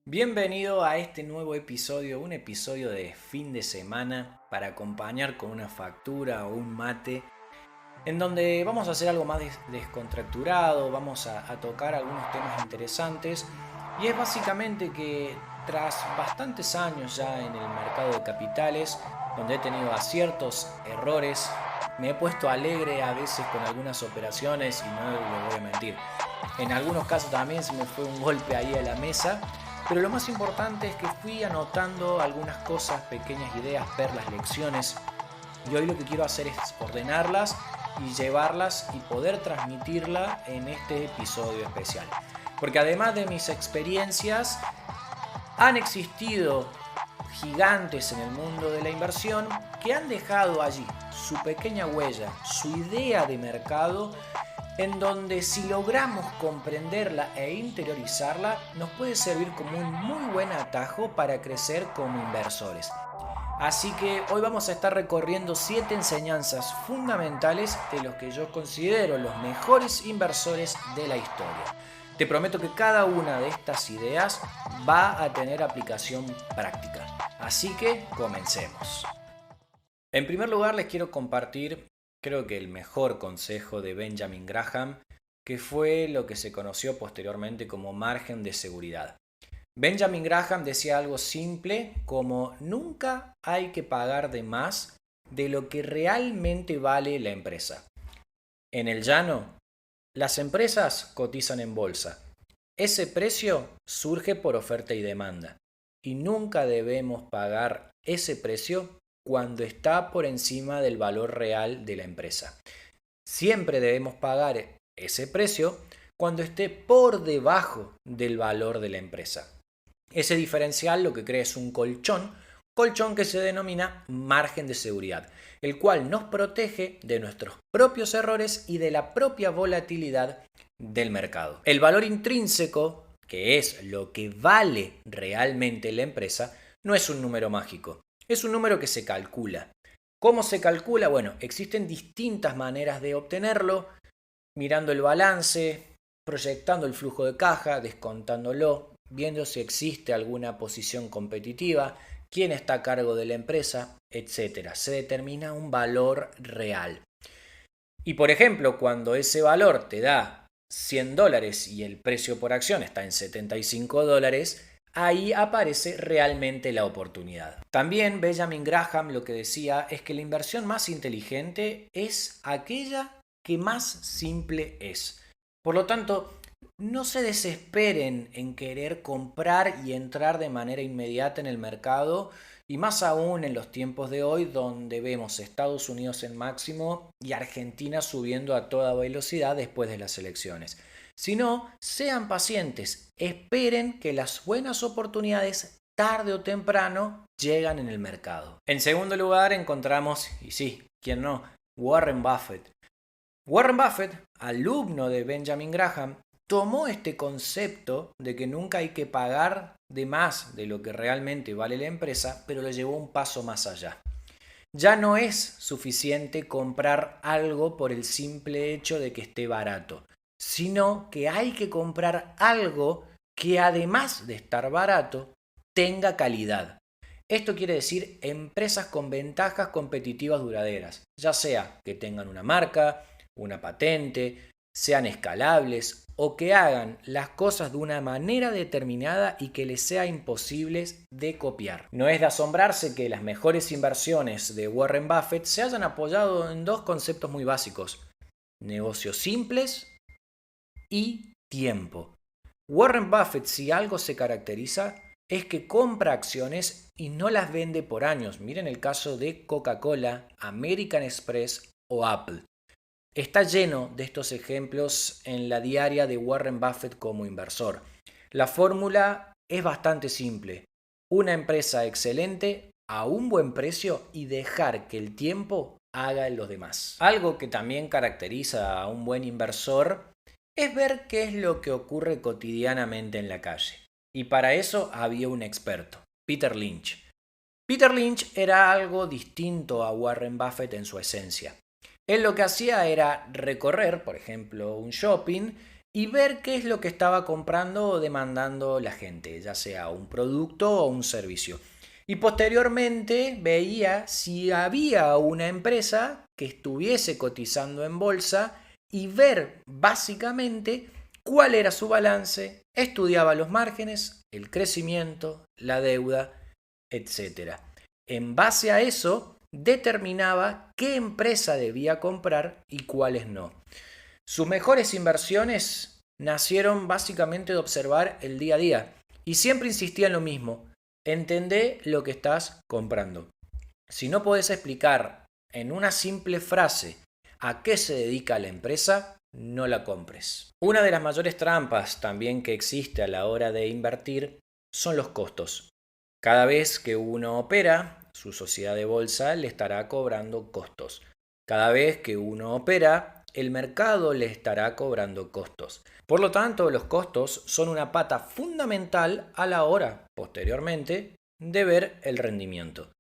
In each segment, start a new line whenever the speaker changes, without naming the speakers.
Bienvenido a este nuevo episodio, un episodio de fin de semana para acompañar con una factura o un mate, en donde vamos a hacer algo más descontracturado, vamos a tocar algunos temas interesantes y es básicamente que tras bastantes años ya en el mercado de capitales, donde he tenido aciertos, errores, me he puesto alegre a veces con algunas operaciones y no lo voy a mentir. En algunos casos también se me fue un golpe ahí a la mesa, pero lo más importante es que fui anotando algunas cosas, pequeñas ideas, ver las lecciones. Y hoy lo que quiero hacer es ordenarlas y llevarlas y poder transmitirla en este episodio especial. Porque además de mis experiencias, han existido gigantes en el mundo de la inversión que han dejado allí su pequeña huella, su idea de mercado, en donde si logramos comprenderla e interiorizarla, nos puede servir como un muy buen atajo para crecer como inversores. Así que hoy vamos a estar recorriendo 7 enseñanzas fundamentales de los que yo considero los mejores inversores de la historia. Te prometo que cada una de estas ideas va a tener aplicación práctica. Así que comencemos. En primer lugar les quiero compartir, creo que el mejor consejo de Benjamin Graham, que fue lo que se conoció posteriormente como margen de seguridad. Benjamin Graham decía algo simple como nunca hay que pagar de más de lo que realmente vale la empresa. En el llano, las empresas cotizan en bolsa. Ese precio surge por oferta y demanda y nunca debemos pagar ese precio cuando está por encima del valor real de la empresa. Siempre debemos pagar ese precio cuando esté por debajo del valor de la empresa. Ese diferencial lo que crea es un colchón que se denomina margen de seguridad, el cual nos protege de nuestros propios errores y de la propia volatilidad del mercado. El valor intrínseco, que es lo que vale realmente la empresa, no es un número mágico, es un número que se calcula. ¿Cómo se calcula? Bueno, existen distintas maneras de obtenerlo, mirando el balance, proyectando el flujo de caja, descontándolo, viendo si existe alguna posición competitiva, quién está a cargo de la empresa, etc. Se determina un valor real. Y por ejemplo, cuando ese valor te da $100 y el precio por acción está en $75, ahí aparece realmente la oportunidad. También Benjamin Graham lo que decía es que la inversión más inteligente es aquella que más simple es. Por lo tanto, no se desesperen en querer comprar y entrar de manera inmediata en el mercado, y más aún en los tiempos de hoy donde vemos Estados Unidos en máximo y Argentina subiendo a toda velocidad después de las elecciones. Si no, sean pacientes, esperen que las buenas oportunidades tarde o temprano llegan en el mercado. En segundo lugar encontramos, y sí, ¿quién no? Warren Buffett. Warren Buffett, alumno de Benjamin Graham, tomó este concepto de que nunca hay que pagar de más de lo que realmente vale la empresa, pero lo llevó un paso más allá. Ya no es suficiente comprar algo por el simple hecho de que esté barato, sino que hay que comprar algo que además de estar barato, tenga calidad. Esto quiere decir empresas con ventajas competitivas duraderas, ya sea que tengan una marca, una patente, sean escalables o que hagan las cosas de una manera determinada y que les sea imposibles de copiar. No es de asombrarse que las mejores inversiones de Warren Buffett se hayan apoyado en dos conceptos muy básicos: negocios simples y tiempo. Warren Buffett, si algo se caracteriza, es que compra acciones y no las vende por años. Miren el caso de Coca-Cola, American Express o Apple. Está lleno de estos ejemplos en la diaria de Warren Buffett como inversor. La fórmula es bastante simple: una empresa excelente a un buen precio y dejar que el tiempo haga los demás. Algo que también caracteriza a un buen inversor es ver qué es lo que ocurre cotidianamente en la calle. Y para eso había un experto, Peter Lynch. Peter Lynch era algo distinto a Warren Buffett en su esencia. Él lo que hacía era recorrer, por ejemplo, un shopping y ver qué es lo que estaba comprando o demandando la gente, ya sea un producto o un servicio. Y posteriormente veía si había una empresa que estuviese cotizando en bolsa y ver básicamente cuál era su balance, estudiaba los márgenes, el crecimiento, la deuda, etcétera. En base a eso, determinaba qué empresa debía comprar y cuáles no. Sus mejores inversiones nacieron básicamente de observar el día a día y siempre insistía en lo mismo: entendé lo que estás comprando. Si no podés explicar en una simple frase a qué se dedica la empresa, no la compres. Una de las mayores trampas también que existe a la hora de invertir son los costos. Cada vez que uno opera, su sociedad de bolsa le estará cobrando costos. Cada vez que uno opera, el mercado le estará cobrando costos. Por lo tanto, los costos son una pata fundamental a la hora, posteriormente, de ver el rendimiento.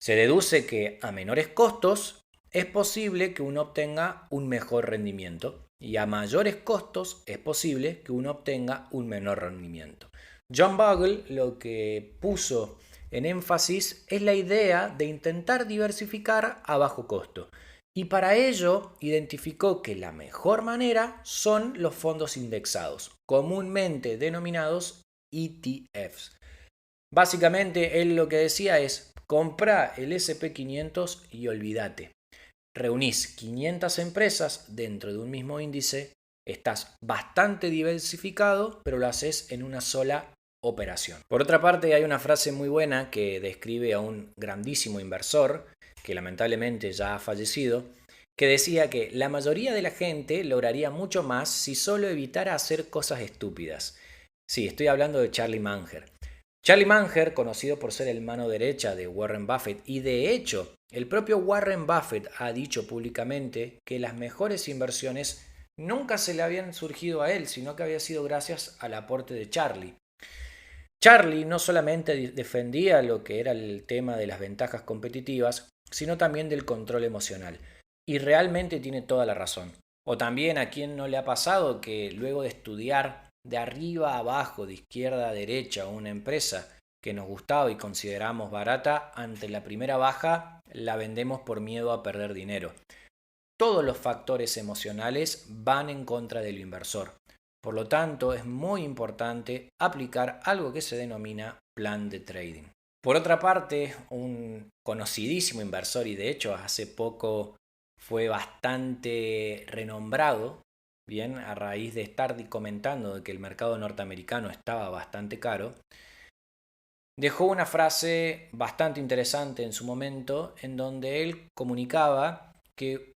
Se deduce que a menores costos es posible que uno obtenga un mejor rendimiento y a mayores costos es posible que uno obtenga un menor rendimiento. John Bogle lo que puso en énfasis es la idea de intentar diversificar a bajo costo, y para ello identificó que la mejor manera son los fondos indexados, comúnmente denominados ETFs. Básicamente él lo que decía es: compra el SP500 y olvídate. Reunís 500 empresas dentro de un mismo índice, estás bastante diversificado, pero lo haces en una sola operación. Por otra parte, hay una frase muy buena que describe a un grandísimo inversor, que lamentablemente ya ha fallecido, que decía que la mayoría de la gente lograría mucho más si solo evitara hacer cosas estúpidas. Sí, estoy hablando de Charlie Munger. Charlie Munger, conocido por ser el mano derecha de Warren Buffett, y de hecho el propio Warren Buffett ha dicho públicamente que las mejores inversiones nunca se le habían surgido a él, sino que había sido gracias al aporte de Charlie. Charlie no solamente defendía lo que era el tema de las ventajas competitivas, sino también del control emocional. Y realmente tiene toda la razón. O también, a quien no le ha pasado que luego de estudiar de arriba a abajo, de izquierda a derecha, una empresa que nos gustaba y consideramos barata, ante la primera baja la vendemos por miedo a perder dinero? Todos los factores emocionales van en contra del inversor. Por lo tanto, es muy importante aplicar algo que se denomina plan de trading. Por otra parte, un conocidísimo inversor, y de hecho hace poco fue bastante renombrado, bien, a raíz de estar comentando de que el mercado norteamericano estaba bastante caro, dejó una frase bastante interesante en su momento, en donde él comunicaba que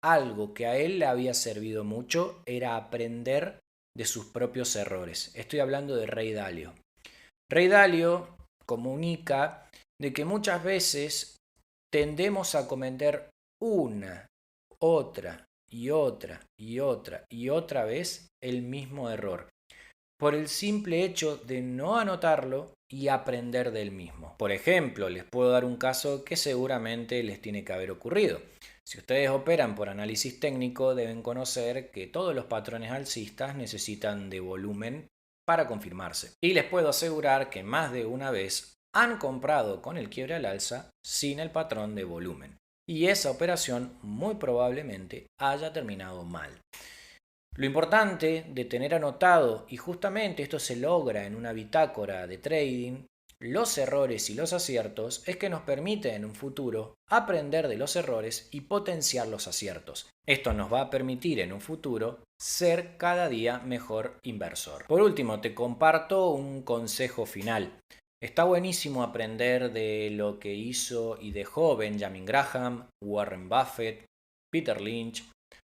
algo que a él le había servido mucho era aprender de sus propios errores. Estoy hablando de Ray Dalio. Ray Dalio comunica de que muchas veces tendemos a cometer una, otra y otra y otra y otra vez el mismo error, por el simple hecho de no anotarlo y aprender del mismo. Por ejemplo, les puedo dar un caso que seguramente les tiene que haber ocurrido. Si ustedes operan por análisis técnico, deben conocer que todos los patrones alcistas necesitan de volumen para confirmarse. Y les puedo asegurar que más de una vez han comprado con el quiebre al alza sin el patrón de volumen. Y esa operación muy probablemente haya terminado mal. Lo importante de tener anotado, y justamente esto se logra en una bitácora de trading, los errores y los aciertos, es que nos permite en un futuro aprender de los errores y potenciar los aciertos. Esto nos va a permitir en un futuro ser cada día mejor inversor. Por último, te comparto un consejo final. Está buenísimo aprender de lo que hizo y dejó Benjamin Graham, Warren Buffett, Peter Lynch,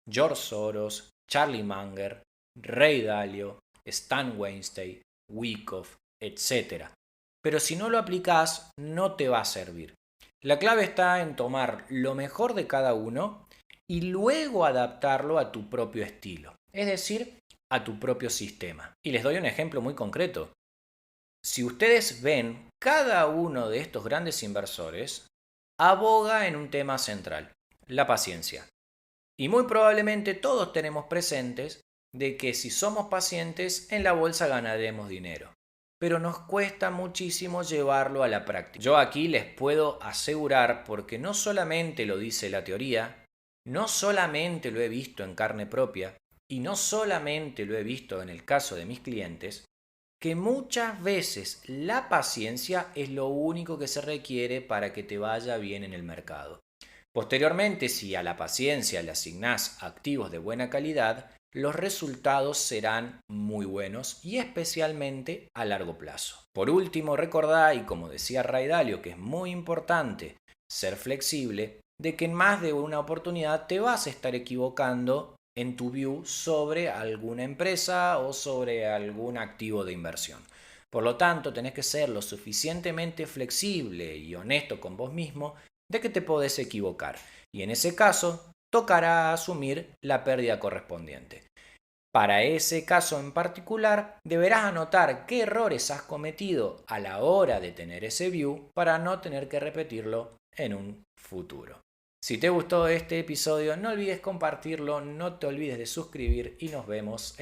George Soros, Charlie Munger, Ray Dalio, Stan Weinstein, Wyckoff, etc. Pero si no lo aplicás, no te va a servir. La clave está en tomar lo mejor de cada uno y luego adaptarlo a tu propio estilo, es decir, a tu propio sistema. Y les doy un ejemplo muy concreto. Si ustedes ven, cada uno de estos grandes inversores aboga en un tema central: la paciencia. Y muy probablemente todos tenemos presentes de que si somos pacientes en la bolsa ganaremos dinero, pero nos cuesta muchísimo llevarlo a la práctica. Yo aquí les puedo asegurar, porque no solamente lo dice la teoría, no solamente lo he visto en carne propia y no solamente lo he visto en el caso de mis clientes, que muchas veces la paciencia es lo único que se requiere para que te vaya bien en el mercado. Posteriormente, si a la paciencia le asignás activos de buena calidad, los resultados serán muy buenos y especialmente a largo plazo. Por último, recordá, y como decía Ray Dalio, que es muy importante ser flexible, de que en más de una oportunidad te vas a estar equivocando en tu view sobre alguna empresa o sobre algún activo de inversión. Por lo tanto, tenés que ser lo suficientemente flexible y honesto con vos mismo de que te podés equivocar, y en ese caso tocará asumir la pérdida correspondiente. Para ese caso en particular, deberás anotar qué errores has cometido a la hora de tener ese view para no tener que repetirlo en un futuro. Si te gustó este episodio, no olvides compartirlo, no te olvides de suscribir y nos vemos